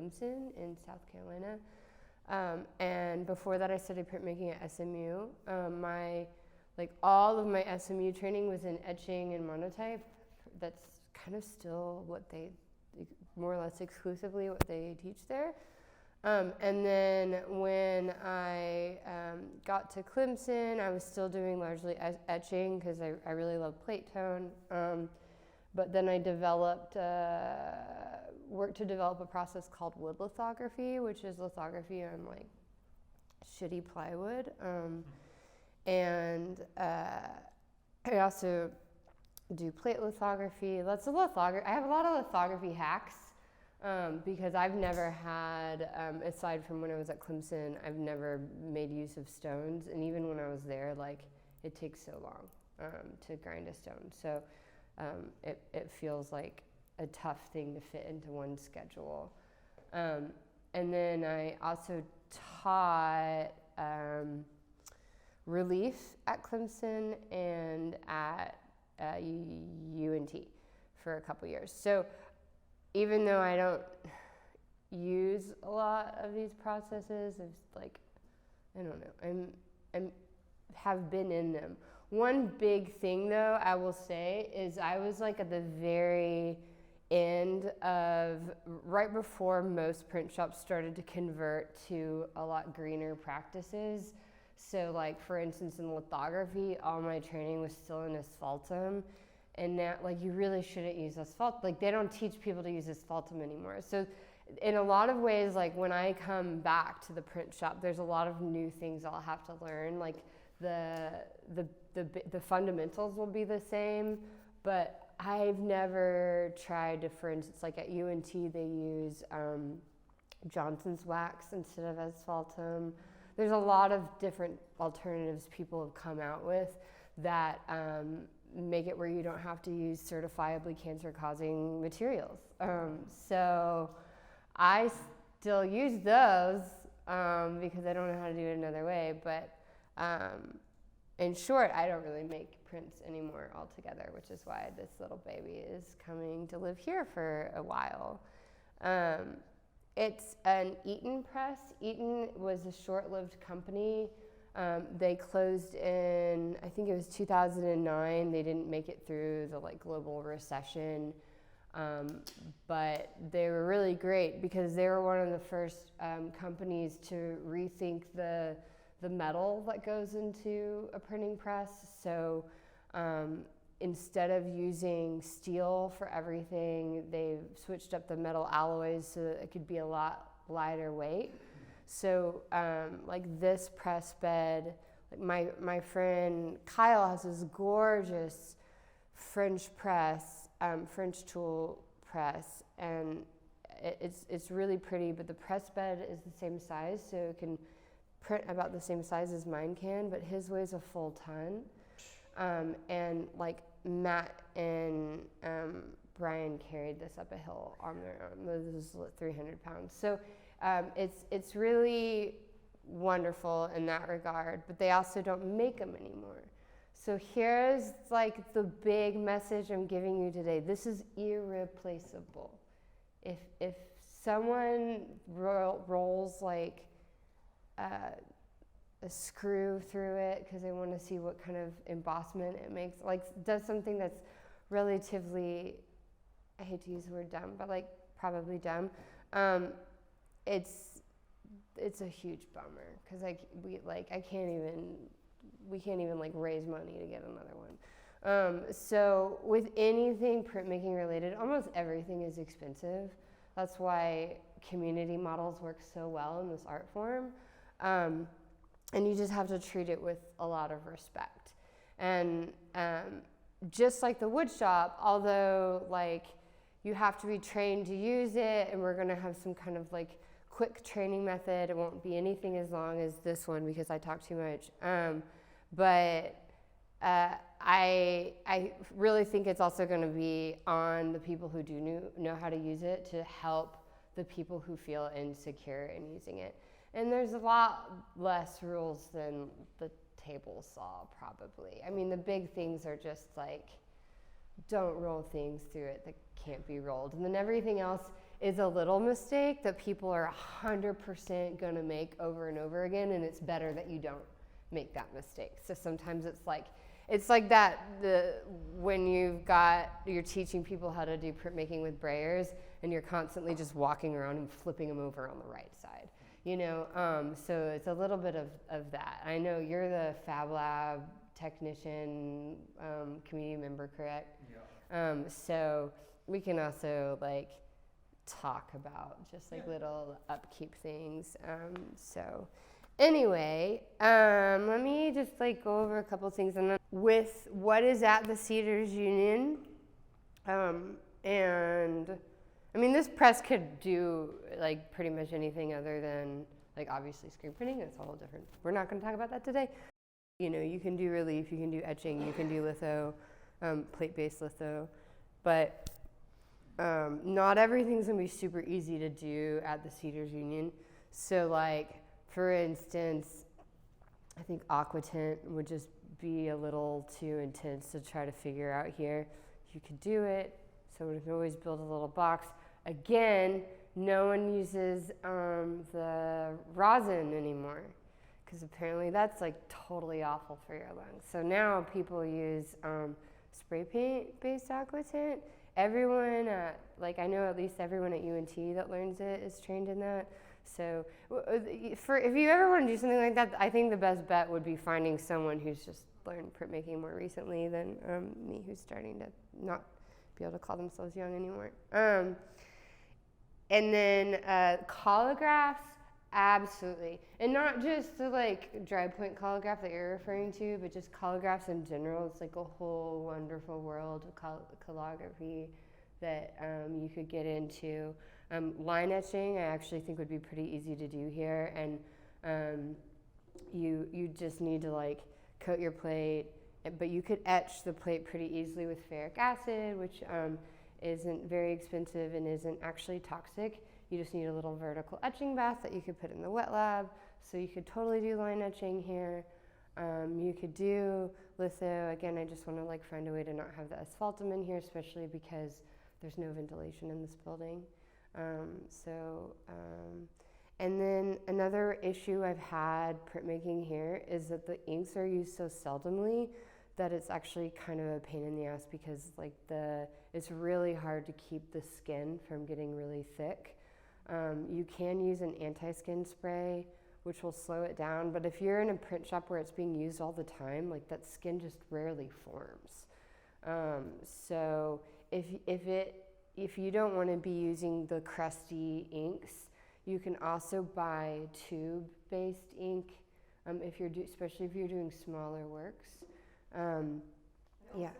Clemson in South Carolina. And before that, I studied printmaking at SMU. All of my SMU training was in etching and monotype. That's kind of still what they, more or less exclusively what they teach there. And then when I got to Clemson, I was still doing largely etching because I really love plate tone. But then I worked to develop a process called wood lithography, which is lithography on like shitty plywood. And I also do plate lithography. I have a lot of lithography hacks because I've never had, aside from when I was at Clemson, I've never made use of stones. And even when I was there, like it takes so long to grind a stone. So it feels like a tough thing to fit into one schedule. And then I also taught relief at Clemson and at UNT for a couple years. So even though I don't use a lot of these processes, it's like, I don't know, I'm have been in them. One big thing though, I will say, is I was like at the very end of, right before most print shops started to convert to a lot greener practices. So like, for instance, in lithography, all my training was still in asphaltum. And now, like, you really shouldn't use asphalt. Like, they don't teach people to use asphaltum anymore. So in a lot of ways, like when I come back to the print shop, there's a lot of new things I'll have to learn. Like the fundamentals will be the same, but I've never tried to, for instance, like at UNT, they use Johnson's wax instead of asphaltum. There's a lot of different alternatives people have come out with that make it where you don't have to use certifiably cancer-causing materials. So I still use those because I don't know how to do it another way. But in short, I don't really make prints anymore altogether, which is why this little baby is coming to live here for a while. It's an Ettan Press. Ettan was a short-lived company. They closed in, I think it was 2009. They didn't make it through the like global recession, but they were really great because they were one of the first companies to rethink the metal that goes into a printing press. So instead of using steel for everything, they switched up the metal alloys so that it could be a lot lighter weight. So like this press bed, like my friend Kyle has this gorgeous French press, French tool press, and it's really pretty, but the press bed is the same size, so it can print about the same size as mine can, but his weighs a full ton. And like Matt and Brian carried this up a hill on their own. This is 300 pounds. So it's really wonderful in that regard, but they also don't make them anymore. So here's like the big message I'm giving you today. This is irreplaceable. If someone rolls like a screw through it because they want to see what kind of embossment it makes, like does something that's relatively, I hate to use the word dumb, but like probably dumb, it's a huge bummer because we can't even like raise money to get another one. So with anything printmaking related, almost everything is expensive. That's why community models work so well in this art form. And you just have to treat it with a lot of respect. And just like the wood shop, although like you have to be trained to use it, and we're gonna have some kind of like quick training method. It won't be anything as long as this one because I talk too much. But I really think it's also gonna be on the people who do know how to use it to help the people who feel insecure in using it. And there's a lot less rules than the table saw, probably. I mean, the big things are just like, don't roll things through it that can't be rolled. And then everything else is a little mistake that people are 100% gonna make over and over again, and it's better that you don't make that mistake. So sometimes it's like that, when you're teaching people how to do printmaking with brayers, and you're constantly just walking around and flipping them over on the right side, you know? So it's a little bit of that. I know you're the Fab Lab technician, community member, correct? Yeah. So we can also like talk about just like little upkeep things. So anyway, let me just like go over a couple things, and then with what is at the Cedars Union, and I mean, this press could do like pretty much anything other than like obviously screen printing. It's a whole different, we're not going to talk about that today. You know, you can do relief, you can do etching, you can do litho, plate-based litho, but not everything's going to be super easy to do at the Cedars Union. So like, for instance, I think aquatint would just be a little too intense to try to figure out here. You could do it, so we can always build a little box. Again, no one uses the rosin anymore, because apparently that's like totally awful for your lungs. So now people use spray paint based aquatint. Everyone like I know at least everyone at UNT that learns it is trained in that. So if you ever want to do something like that, I think the best bet would be finding someone who's just learned printmaking more recently than me, who's starting to not be able to call themselves young anymore. And then collagraphs, absolutely. And not just the like dry point collograph that you're referring to, but just collagraphs in general. It's like a whole wonderful world of calligraphy that you could get into. Line etching, I actually think would be pretty easy to do here, and you just need to like coat your plate, but you could etch the plate pretty easily with ferric acid, which isn't very expensive and isn't actually toxic. You just need a little vertical etching bath that you could put in the wet lab, so you could totally do line etching here. You could do litho. Again, I just want to like find a way to not have the asphaltum in here, especially because there's no ventilation in this building. And then another issue I've had printmaking here is that the inks are used so seldomly that it's actually kind of a pain in the ass, because like it's really hard to keep the skin from getting really thick. You can use an anti-skin spray, which will slow it down, but if you're in a print shop where it's being used all the time, like that skin just rarely forms. So if you don't want to be using the crusty inks, you can also buy tube-based ink, especially if you're doing smaller works. Yeah. What is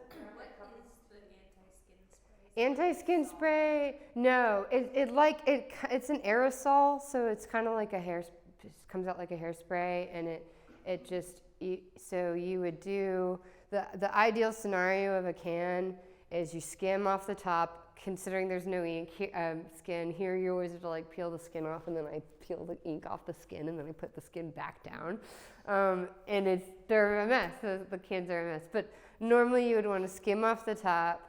the Anti-skin spray? No, it's an aerosol, so it's kind of like comes out like a hairspray, and it just so you would do the ideal scenario of a can is you skim off the top. Considering there's no ink skin here, you always have to like peel the skin off, and then I peel the ink off the skin, and then I put the skin back down, and they're a mess. The cans are a mess. But normally you would want to skim off the top,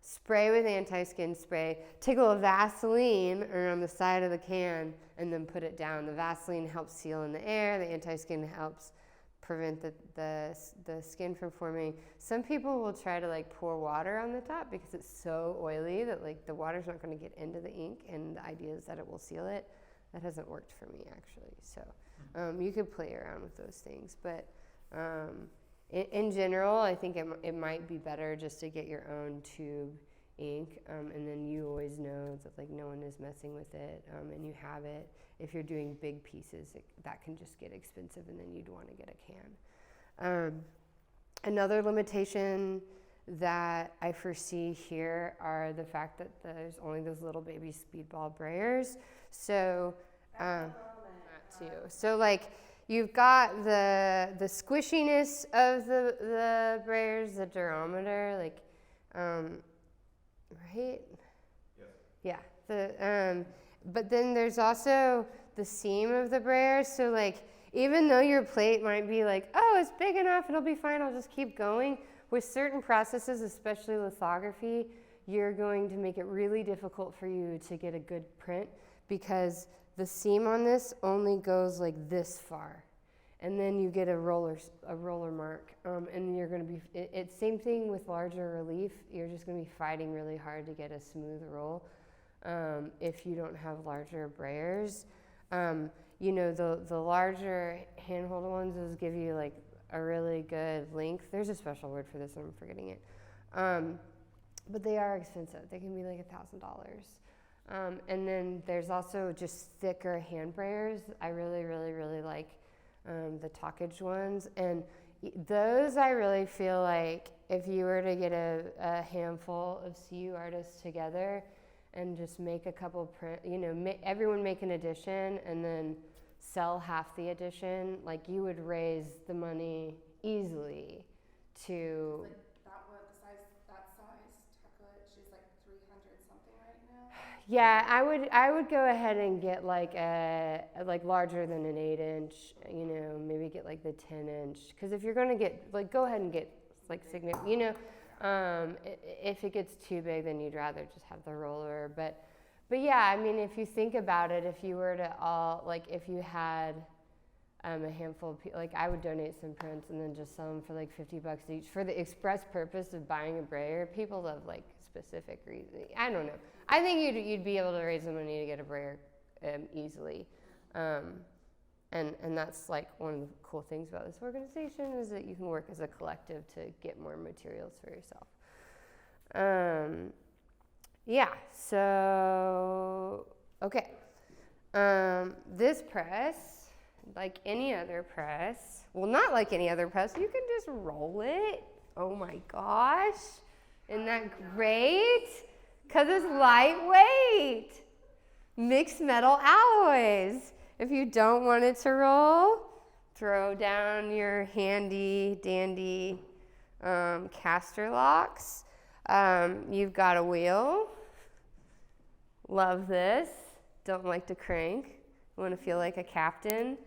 spray with anti-skin spray, take a little Vaseline around the side of the can, and then put it down. The Vaseline helps seal in the air. The anti-skin helps prevent the skin from forming. Some people will try to like pour water on the top because it's so oily that like the water's not going to get into the ink, and the idea is that it will seal it. That hasn't worked for me actually. So you could play around with those things, but in general, I think it might be better just to get your own tube ink, and then you always know that like no one is messing with it, and you have it. If you're doing big pieces, that can just get expensive, and then you'd want to get a can. Another limitation that I foresee here are the fact that there's only those little baby speedball brayers. So that too. So like you've got the squishiness of the brayers, the durometer, like right? Yes. Yeah. But then there's also the seam of the brayer. So like, even though your plate might be like, oh, it's big enough, it'll be fine, I'll just keep going. With certain processes, especially lithography, you're going to make it really difficult for you to get a good print because the seam on this only goes like this far. And then you get a roller mark, and you're going to be, it's same thing with larger relief. You're just going to be fighting really hard to get a smooth roll if you don't have larger brayers. You know, the larger handhold ones, those give you like a really good length. There's a special word for this, and I'm forgetting it. But they are expensive. They can be like $1,000. And then there's also just thicker hand brayers. I really, really, really like the talkage ones. And those I really feel like if you were to get a handful of CU artists together and just make a couple print, you know, everyone make an edition and then sell half the edition, like you would raise the money easily to... Like that one, that size talkage is like 300 something right now. Yeah, I would go ahead and get like larger than an 8-inch, you know, maybe get like the 10-inch. Because if you're gonna get, like, go ahead and get like significant, you know, if it gets too big, then you'd rather just have the roller. But yeah, I mean, if you think about it, if you were to if you had a handful of like I would donate some prints and then just sell them for like $50 each for the express purpose of buying a brayer. People have like specific reasons. I don't know. I think you'd be able to raise the money to get a brayer easily. And that's like one of the cool things about this organization is that you can work as a collective to get more materials for yourself. Yeah, so, okay. This press, like any other press, well, not like any other press, you can just roll it. Oh my gosh, isn't that great? Because it's lightweight. Mixed metal alloys. If you don't want it to roll, throw down your handy dandy caster locks. You've got a wheel. Love this. Don't like to crank. Want to feel like a captain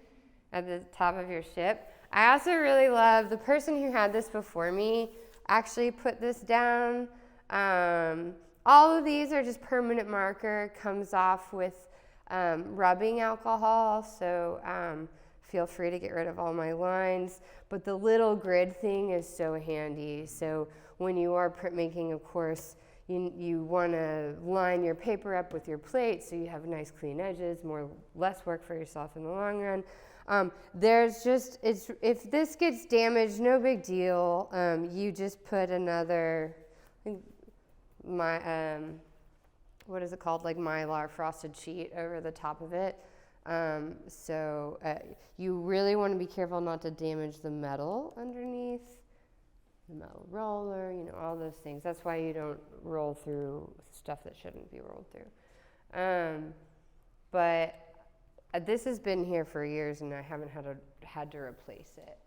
at the top of your ship. I also really love the person who had this before me actually put this down. All of these are just permanent marker. Comes off with rubbing alcohol, so feel free to get rid of all my lines. But the little grid thing is so handy. So when you are printmaking, of course, you want to line your paper up with your plate so you have nice clean edges, less work for yourself in the long run. If this gets damaged, no big deal. You just put another, what is it called, like Mylar frosted sheet over the top of it. So you really want to be careful not to damage the metal underneath. The metal roller, you know, all those things. That's why you don't roll through stuff that shouldn't be rolled through. But this has been here for years and I haven't had to replace it.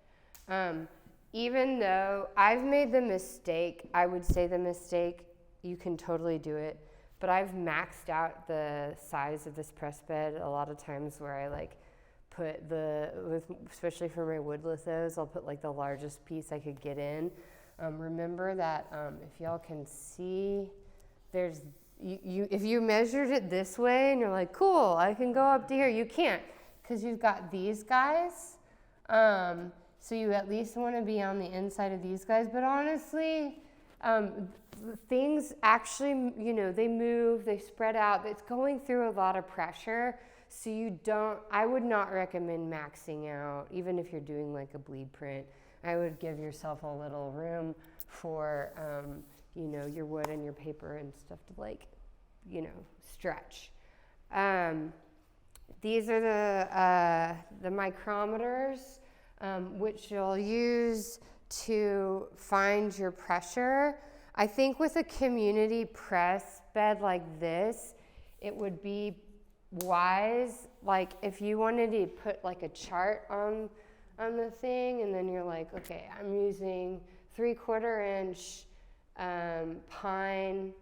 Even though I've made the mistake, I would say the mistake, you can totally do it, but I've maxed out the size of this press bed a lot of times where I like put especially for my wood lithos, I'll put like the largest piece I could get in. Remember that if y'all can see, there's if you measured it this way and you're like, cool, I can go up to here, you can't, because you've got these guys. So you at least want to be on the inside of these guys, but honestly, things actually, you know, they move, they spread out. It's going through a lot of pressure. So I would not recommend maxing out, even if you're doing like a bleed print. I would give yourself a little room for, you know, your wood and your paper and stuff to like, you know, stretch. These are the micrometers, which you'll use to find your pressure. I think with a community press bed like this, it would be wise, like if you wanted to put like a chart on the thing, and then you're like, okay, I'm using 3/4 inch pine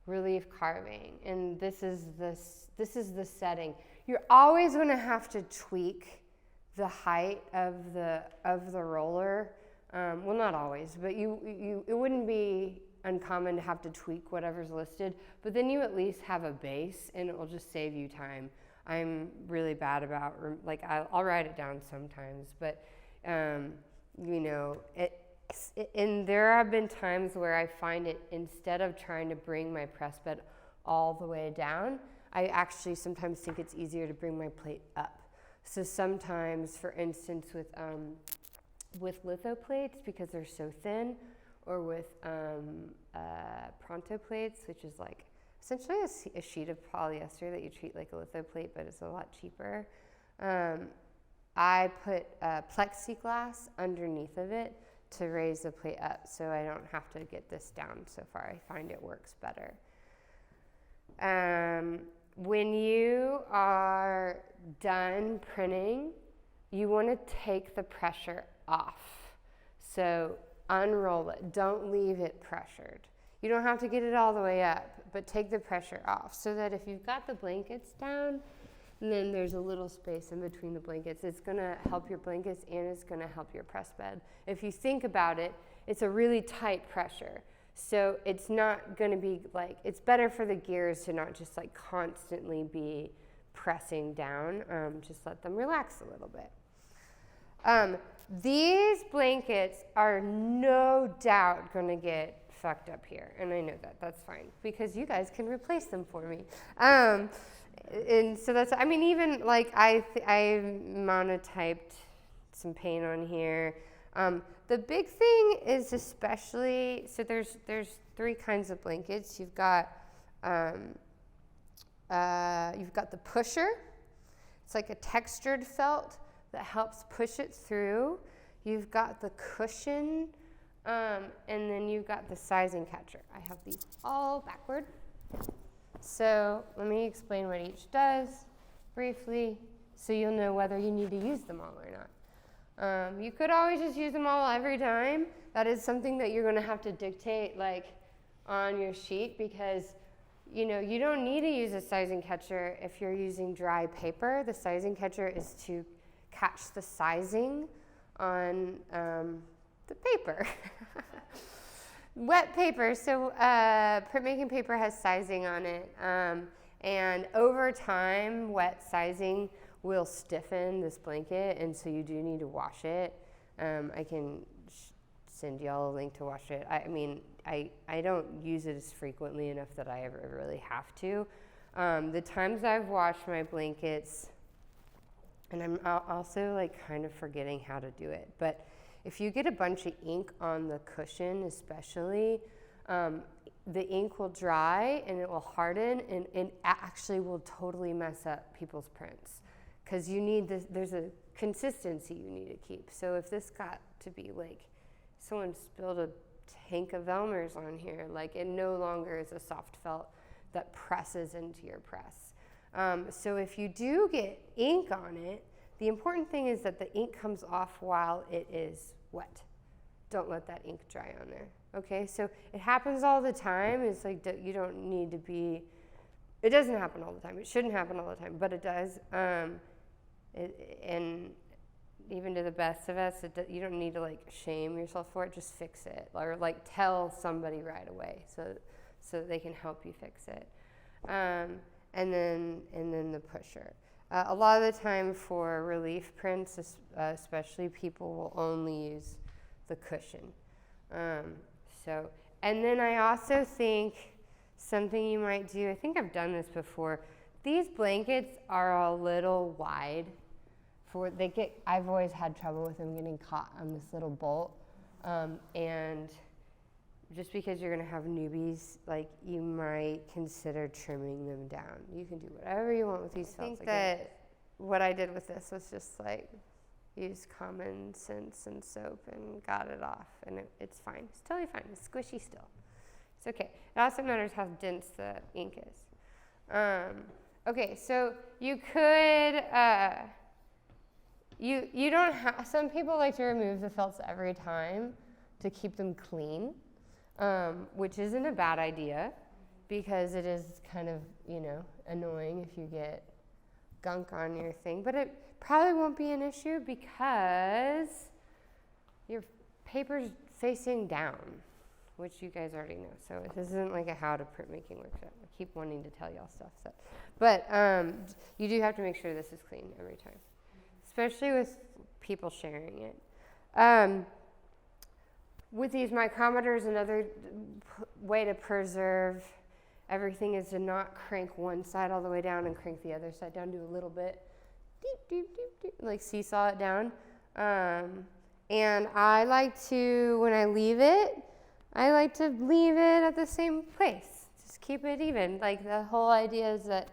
relief carving, and this is the setting. You're always going to have to tweak the height of the roller. Well, not always, but it wouldn't be uncommon to have to tweak whatever's listed, but then you at least have a base and it will just save you time. I'm really bad about, like, I'll write it down sometimes, but, you know, and there have been times where I find it, instead of trying to bring my press bed all the way down, I actually sometimes think it's easier to bring my plate up. So sometimes, for instance, with litho plates, because they're so thin, or with pronto plates, which is like essentially a sheet of polyester that you treat like a litho plate, but it's a lot cheaper. I put plexiglass underneath of it to raise the plate up, so I don't have to get this down so far. I find it works better. When you are done printing, you want to take the pressure off. So unroll it. Don't leave it pressured. You don't have to get it all the way up, but take the pressure off so that if you've got the blankets down, and then there's a little space in between the blankets, it's going to help your blankets and it's going to help your press bed. If you think about it, it's a really tight pressure. So it's not going to be like, it's better for the gears to not just like constantly be pressing down. Just let them relax a little bit. These blankets are no doubt going to get fucked up here, and I know that. That's fine, because you guys can replace them for me. And so that's, I mean, even like I monotyped some paint on here. The big thing is especially, so there's 3 kinds of blankets. You've got the pusher. It's like a textured felt that helps push it through. You've got the cushion, and then you've got the sizing catcher. I have these all backward. So let me explain what each does briefly so you'll know whether you need to use them all or not. You could always just use them all every time. That is something that you're going to have to dictate like on your sheet, because you know you don't need to use a sizing catcher if you're using dry paper. The sizing catcher is to catch the sizing on the paper. Wet paper, so printmaking paper has sizing on it, and over time wet sizing will stiffen this blanket, and so you do need to wash it. I can send y'all a link to wash it. I mean, I don't use it as frequently enough that I ever really have to. The times I've washed my blankets, and I'm also like kind of forgetting how to do it, but if you get a bunch of ink on the cushion especially, the ink will dry and it will harden, and it actually will totally mess up people's prints, because you need this, there's a consistency you need to keep. So if this got to be like someone spilled a tank of Elmer's on here, like it no longer is a soft felt that presses into your press. So if you do get ink on it, the important thing is that the ink comes off while it is wet. Don't let that ink dry on there. Okay, so it happens all the time. It's like you don't need to be, it doesn't happen all the time. It shouldn't happen all the time, but it does. And even to the best of us, you don't need to like shame yourself for it. Just fix it, or like tell somebody right away so they can help you fix it. And then the pusher. A lot of the time for relief prints, especially, people will only use the cushion. And then I also think something you might do, I think I've done this before, these blankets are a little wide. I've always had trouble with them getting caught on this little bolt. And just because you're gonna have newbies, like you might consider trimming them down. You can do whatever you want with these felts. I think that what I did with this was just like use common sense and soap and got it off, and it's fine. It's totally fine. It's squishy still. It's okay. It also matters how dense the ink is. Okay, so you could, you don't have, some people like to remove the felts every time to keep them clean. Which isn't a bad idea, because it is kind of, annoying if you get gunk on your thing, but it probably won't be an issue because your paper's facing down, which you guys already know. So this isn't like a how to printmaking workshop. I keep wanting to tell y'all stuff. So. But you do have to make sure this is clean every time, especially with people sharing it. With these micrometers, another way to preserve everything is to not crank one side all the way down and crank the other side down. Do a little bit, deep, deep, deep, deep, like seesaw it down. And I like to, when I leave it, I like to leave it at the same place. Just keep it even. Like the whole idea is that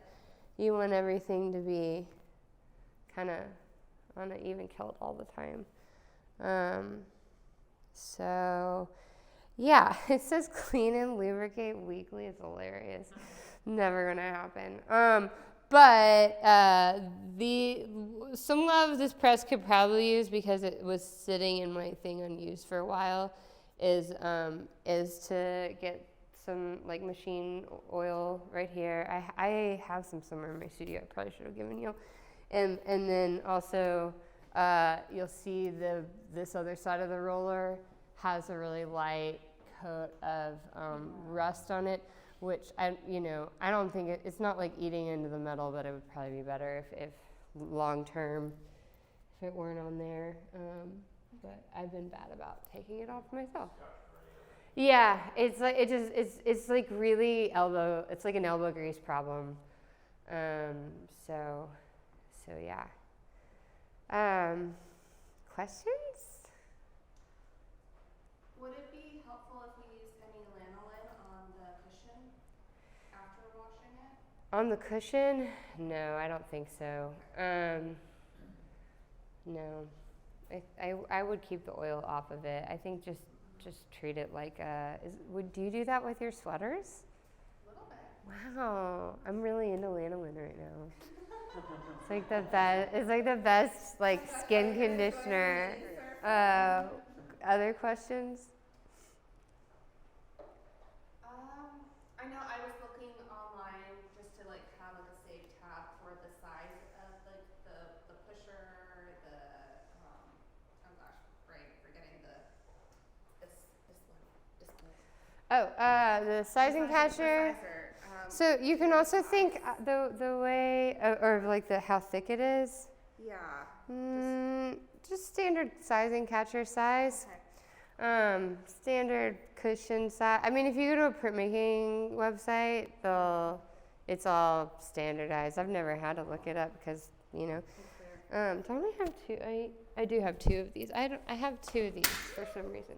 you want everything to be kind of on an even kilt all the time. So, yeah, it says clean and lubricate weekly. It's hilarious. Never gonna happen. But some of this press could probably use, because it was sitting in my thing unused for a while, is to get some like machine oil right here. I have some somewhere in my studio. I probably should have given you. And then also you'll see this other side of the roller has a really light coat of rust on it, which I don't think it's not like eating into the metal, but it would probably be better if long term, if it weren't on there. But I've been bad about taking it off myself. Yeah, it's like it's like really it's like an elbow grease problem. So yeah. Questions? Would it be helpful if we used any lanolin on the cushion after washing it? On the cushion? No, I don't think so. No. I would keep the oil off of it. I think just treat it like do you do that with your sweaters? A little bit. Wow, I'm really into lanolin right now. It's like the best. It's like the best like skin conditioner. Other questions? I know I was looking online just to like have like a save tab for the size of like the pusher, oh gosh, forgetting The sizing catcher. So you can also think the way, or like how thick it is. Yeah. Just standard sizing catcher size. Okay. Standard cushion size. I mean, if you go to a printmaking website, it's all standardized. I've never had to look it up because, don't I have two? I do have two of these. I have two of these for some reason.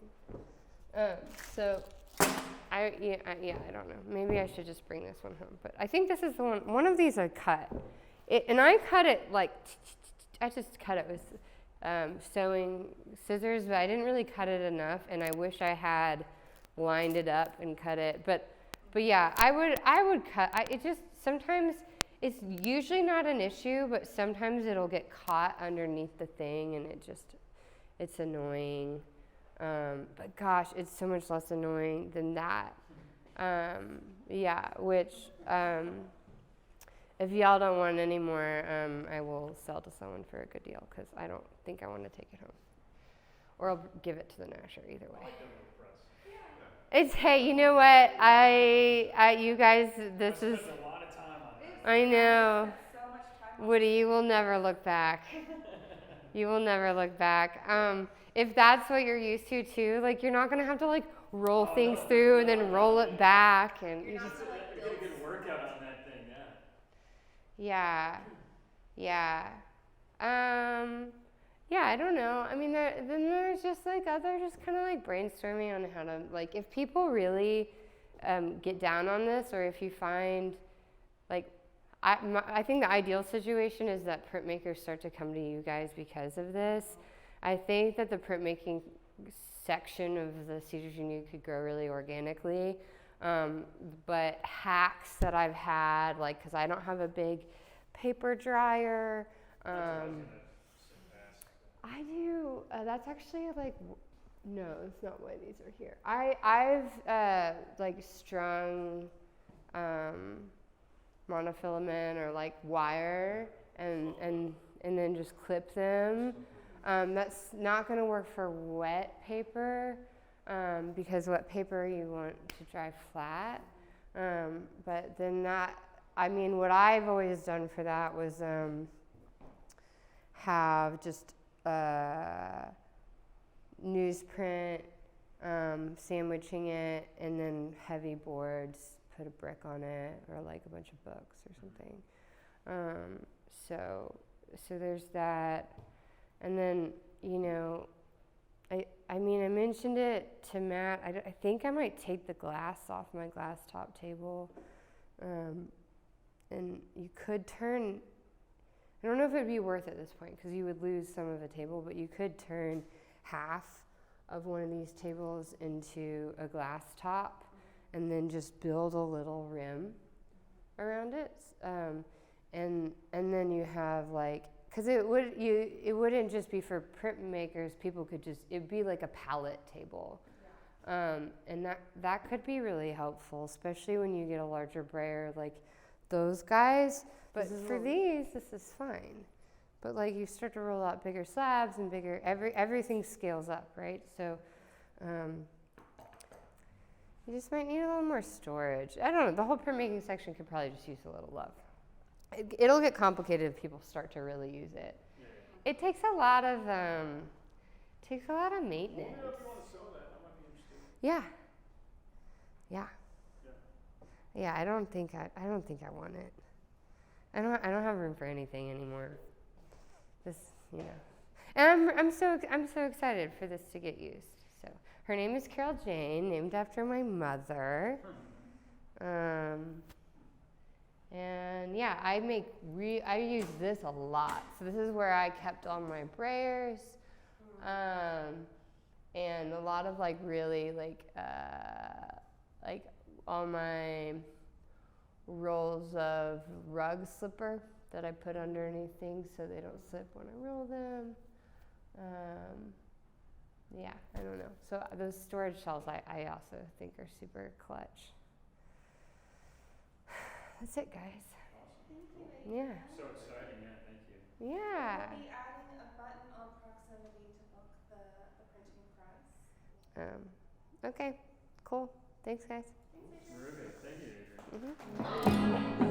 I don't know. Maybe I should just bring this one home. But I think this is the one. One of these I cut. And I cut it I just cut it with sewing scissors, but I didn't really cut it enough, and I wish I had lined it up and cut it. But yeah, I would cut. Sometimes it's usually not an issue, but sometimes it'll get caught underneath the thing, and it's annoying. But gosh, it's so much less annoying than that. If y'all don't want any more, I will sell to someone for a good deal, because I don't think I want to take it home. Or I'll give it to the Nasher, either way. It's, hey, you know what? You guys, this is, a lot of time on this. I know. So much time. Woody, you will never look back. You will never look back. If that's what you're used to too, like you're not gonna have to like roll things through and then roll it back, and you just. You get a good workout on that thing, Yeah. I don't know. I mean, then there's just like just kind of like brainstorming on how to, like, if people really get down on this, or if you find, like, I think the ideal situation is that printmakers start to come to you guys because of this. I think that the printmaking section of the Cedars Union could grow really organically. But hacks that I've had, like, because I don't have a big paper dryer. I do. That's actually like, no, it's not why these are here. I've like strung monofilament or like wire and then just clip them. That's not going to work for wet paper. because what paper you want to dry flat. But then that, I mean, what I've always done for that was have just newsprint, sandwiching it, and then heavy boards, put a brick on it, or like a bunch of books or something. So there's that. And then, you know, I mean, I mentioned it to Matt. I think I might take the glass off my glass top table. And you could turn, I don't know if it would be worth it at this point because you would lose some of the table, but you could turn half of one of these tables into a glass top and then just build a little rim around it. And then you have like, because it wouldn't just be for printmakers. People could just, it'd be like a pallet table. And that could be really helpful, especially when you get a larger brayer like those guys. But for these, this is fine. But like you start to roll out bigger slabs and bigger, everything scales up, right? So you just might need a little more storage. I don't know, the whole printmaking section could probably just use a little love. It'll get complicated if people start to really use it. Yeah. It takes a lot of maintenance. Well, if you want to sell that, I might be interested. Yeah. I don't think I want it. I don't have room for anything anymore. This, you know. And I'm so excited for this to get used. So her name is Carol Jane, named after my mother. And yeah, I use this a lot. So this is where I kept all my brayers. And a lot of like really like all my rolls of rug slipper that I put underneath things so they don't slip when I roll them. Yeah, I don't know. So those storage shelves I also think are super clutch. That's it, guys. Thank you, Adrienne. Yeah. So exciting, yeah, thank you. Yeah. We'll be adding a button on proximity to book the printing press. Okay, cool. Thanks, guys. Thanks, Adrienne. Terrific, thank you, Adrienne. Mm-hmm.